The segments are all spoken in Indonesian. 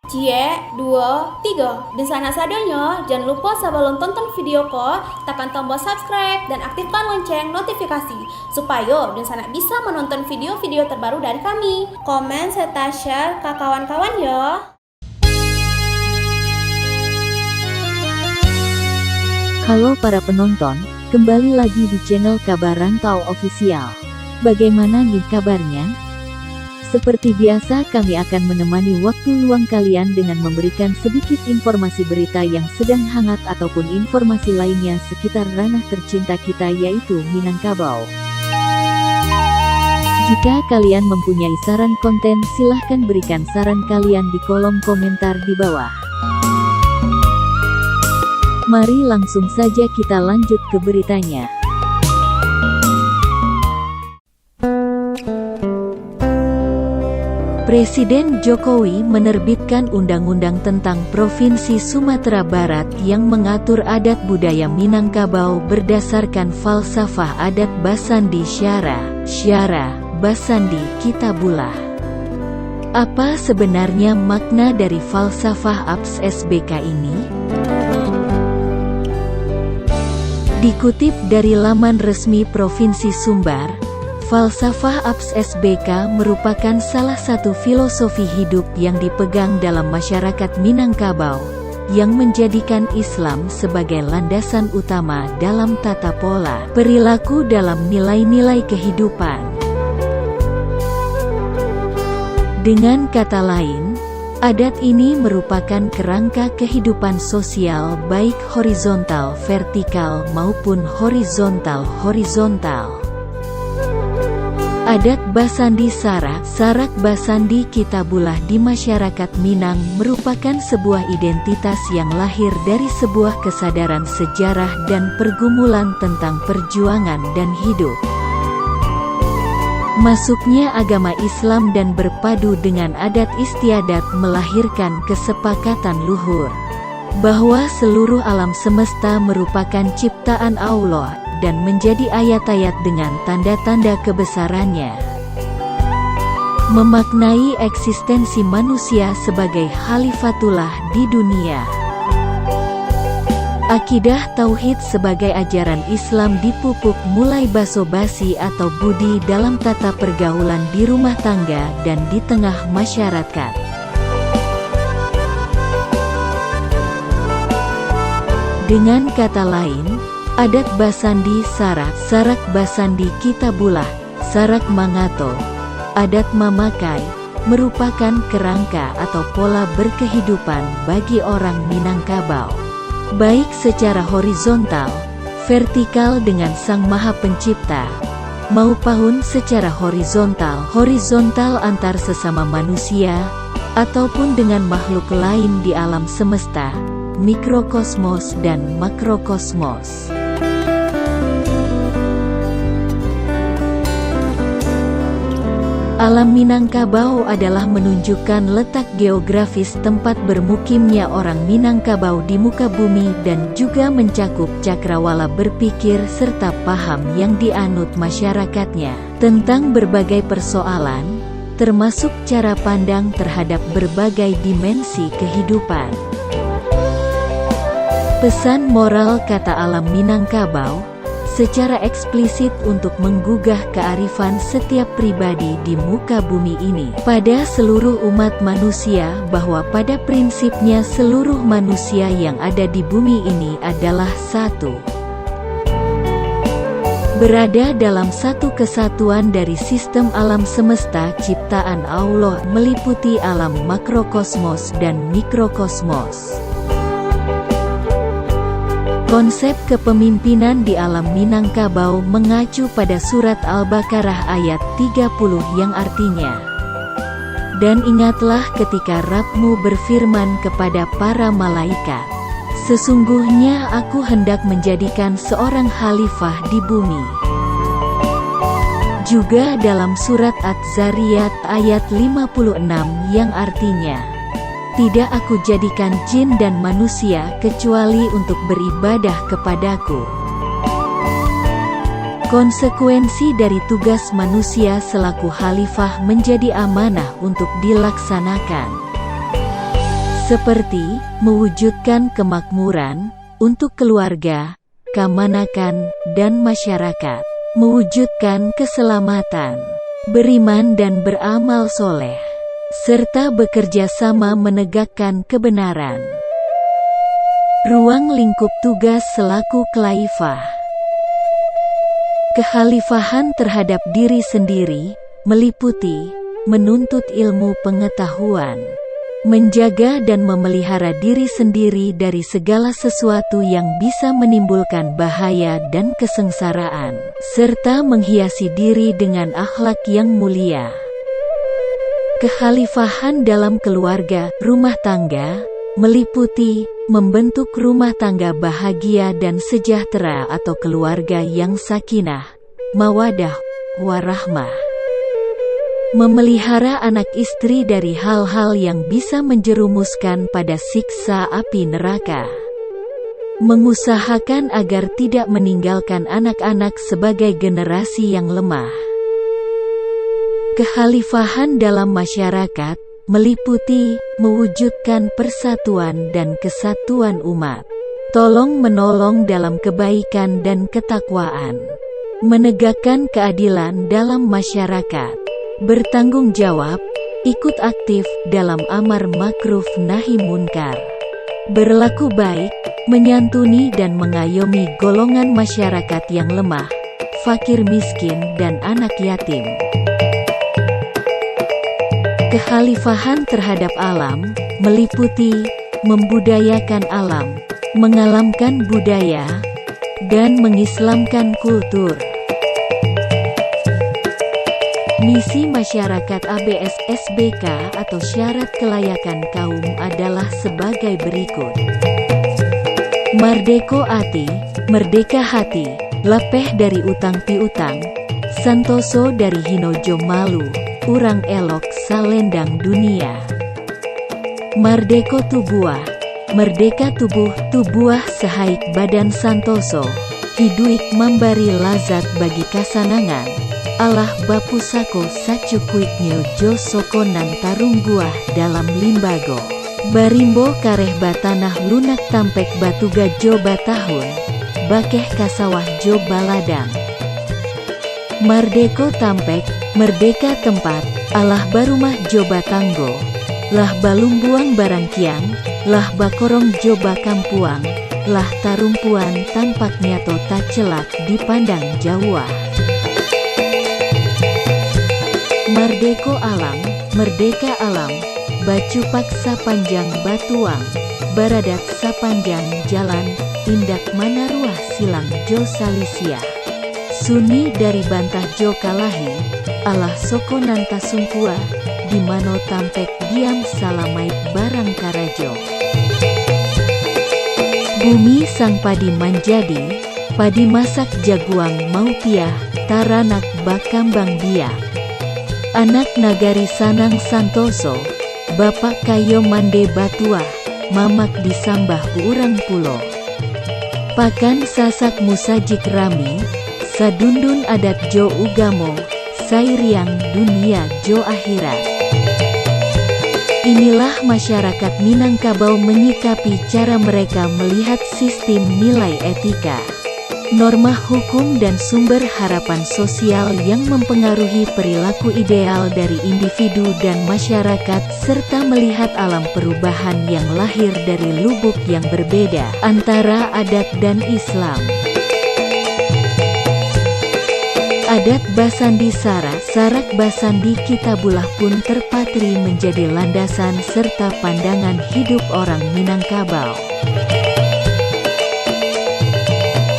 Cie, 2, 3. Di sana sadanya, jangan lupa sebelum tonton video ko, tekan tombol subscribe dan aktifkan lonceng notifikasi supaya di sana bisa menonton video-video terbaru dari kami. Komen serta share ke kawan-kawan ya. Halo para penonton, kembali lagi di channel Kabar Rantau Official. Bagaimana nih kabarnya? Seperti biasa kami akan menemani waktu luang kalian dengan memberikan sedikit informasi berita yang sedang hangat ataupun informasi lainnya sekitar ranah tercinta kita yaitu Minangkabau. Jika kalian mempunyai saran konten silahkan berikan saran kalian di kolom komentar di bawah. Mari langsung saja kita lanjut ke beritanya. Presiden Jokowi menerbitkan undang-undang tentang Provinsi Sumatera Barat yang mengatur adat budaya Minangkabau berdasarkan falsafah adat Basandi Syara Basandi Kitabulah. Apa sebenarnya makna dari falsafah APS SBK ini? Dikutip dari laman resmi Provinsi Sumbar, falsafah APS SBK merupakan salah satu filosofi hidup yang dipegang dalam masyarakat Minangkabau, yang menjadikan Islam sebagai landasan utama dalam tata pola perilaku dalam nilai-nilai kehidupan. Dengan kata lain, adat ini merupakan kerangka kehidupan sosial baik horizontal vertikal maupun horizontal. Adat Basandi Sarak Basandi Kitabulah di masyarakat Minang merupakan sebuah identitas yang lahir dari sebuah kesadaran sejarah dan pergumulan tentang perjuangan dan hidup. Masuknya agama Islam dan berpadu dengan adat istiadat melahirkan kesepakatan luhur bahwa seluruh alam semesta merupakan ciptaan Allah dan menjadi ayat-ayat dengan tanda-tanda kebesarannya. Memaknai eksistensi manusia sebagai khalifatullah di dunia. Akidah tauhid sebagai ajaran Islam dipupuk mulai basa-basi atau budi dalam tata pergaulan di rumah tangga dan di tengah masyarakat. Dengan kata lain, adat Basandi Sarak Basandi Kitabulah, Sarak Mangato, adat Mamakai, merupakan kerangka atau pola berkehidupan bagi orang Minangkabau. Baik secara horizontal, vertikal dengan Sang Maha Pencipta, maupun secara horizontal antar sesama manusia, ataupun dengan makhluk lain di alam semesta, mikrokosmos dan makrokosmos. Alam Minangkabau adalah menunjukkan letak geografis tempat bermukimnya orang Minangkabau di muka bumi dan juga mencakup cakrawala berpikir serta paham yang dianut masyarakatnya tentang berbagai persoalan, termasuk cara pandang terhadap berbagai dimensi kehidupan. Pesan moral kata alam Minangkabau secara eksplisit untuk menggugah kearifan setiap pribadi di muka bumi ini pada seluruh umat manusia bahwa pada prinsipnya seluruh manusia yang ada di bumi ini adalah satu. Berada dalam satu kesatuan dari sistem alam semesta ciptaan Allah meliputi alam makrokosmos dan mikrokosmos. Konsep kepemimpinan di alam Minangkabau mengacu pada surat Al-Baqarah ayat 30 yang artinya, "Dan ingatlah ketika Rabb-mu berfirman kepada para malaikat, sesungguhnya aku hendak menjadikan seorang khalifah di bumi." Juga dalam surat Adz-Dzariyat ayat 56 yang artinya, "Tidak aku jadikan jin dan manusia kecuali untuk beribadah kepadaku." Konsekuensi dari tugas manusia selaku khalifah menjadi amanah untuk dilaksanakan. seperti mewujudkan kemakmuran untuk keluarga, keamanan, dan masyarakat, mewujudkan keselamatan, beriman dan beramal soleh, serta bekerja sama menegakkan kebenaran. Ruang lingkup tugas selaku khalifah. Kekhalifahan terhadap diri sendiri meliputi menuntut ilmu pengetahuan, menjaga dan memelihara diri sendiri dari segala sesuatu yang bisa menimbulkan bahaya dan kesengsaraan, serta menghiasi diri dengan akhlak yang mulia. Kekhalifahan dalam keluarga, rumah tangga, meliputi membentuk rumah tangga bahagia dan sejahtera atau keluarga yang sakinah, mawadah, warahmah. Memelihara anak istri dari hal-hal yang bisa menjerumuskan pada siksa api neraka. Mengusahakan agar tidak meninggalkan anak-anak sebagai generasi yang lemah. Kekhalifahan dalam masyarakat meliputi mewujudkan persatuan dan kesatuan umat, tolong-menolong dalam kebaikan dan ketakwaan, menegakkan keadilan dalam masyarakat, bertanggung jawab, ikut aktif dalam amar makruf nahi munkar, berlaku baik, menyantuni dan mengayomi golongan masyarakat yang lemah, fakir miskin dan anak yatim. Kekhalifahan terhadap alam meliputi membudayakan alam, mengalamkan budaya, dan mengislamkan kultur. Misi masyarakat ABS SBK atau syarat kelayakan kaum adalah sebagai berikut. Mardeko ati, merdeka hati, lepeh dari utang piutang, santoso dari hinojo malu, urang elok salendang dunia. Mardeko tubuah, merdeka tubuh, tubuah sehaik badan santoso, hiduik memberi lazat bagi kasanangan, Allah bapu sako sacukuiknya jo sokonan tarung buah dalam limbago. Barimbo kareh batanah lunak tampek batuga jo batahun, bakeh kasawah jo baladang. Mardeko tampek, merdeka tempat, Allah barumah jo batanggo, lah balumbuang barang kiang, lah bakorong jo bakampuang, lah tarumpuan tampak nyato tak celak dipandang jauh. Mardeko alam, merdeka alam, bacupak sapanjang batuang, baradat sapanjang jalan, indak mana ruah silang jo salisia. Suni dari bantah jo kalahi, Allah soko nanta sungkua, di mano tampek diam salamait barang karajo. Bumi sang padi manjadi, padi masak jaguang mau piah, taranak bakambang biak. Anak nagari sanang santoso, bapak kayo mande batuah, mamak disambah urang pulo. Pakan sasak musajik rami, sadundun adat jo ugamo, sairiang dunia jo akhirat. Inilah masyarakat Minangkabau menyikapi cara mereka melihat sistem nilai etika, norma hukum dan sumber harapan sosial yang mempengaruhi perilaku ideal dari individu dan masyarakat, serta melihat alam perubahan yang lahir dari lubuk yang berbeda antara adat dan Islam. Adat Basandi Sara, Sarak Basandi Kitabulah pun terpatri menjadi landasan serta pandangan hidup orang Minangkabau.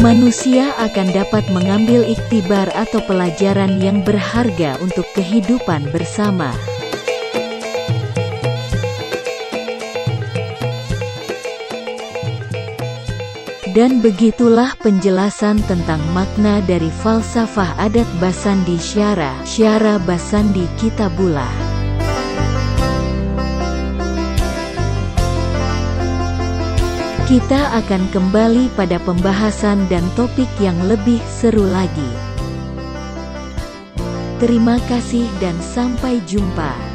Manusia akan dapat mengambil iktibar atau pelajaran yang berharga untuk kehidupan bersama. Dan begitulah penjelasan tentang makna dari falsafah adat Basandi Syara, Syara Basandi Kitabullah. Kita akan kembali pada pembahasan dan topik yang lebih seru lagi. Terima kasih dan sampai jumpa.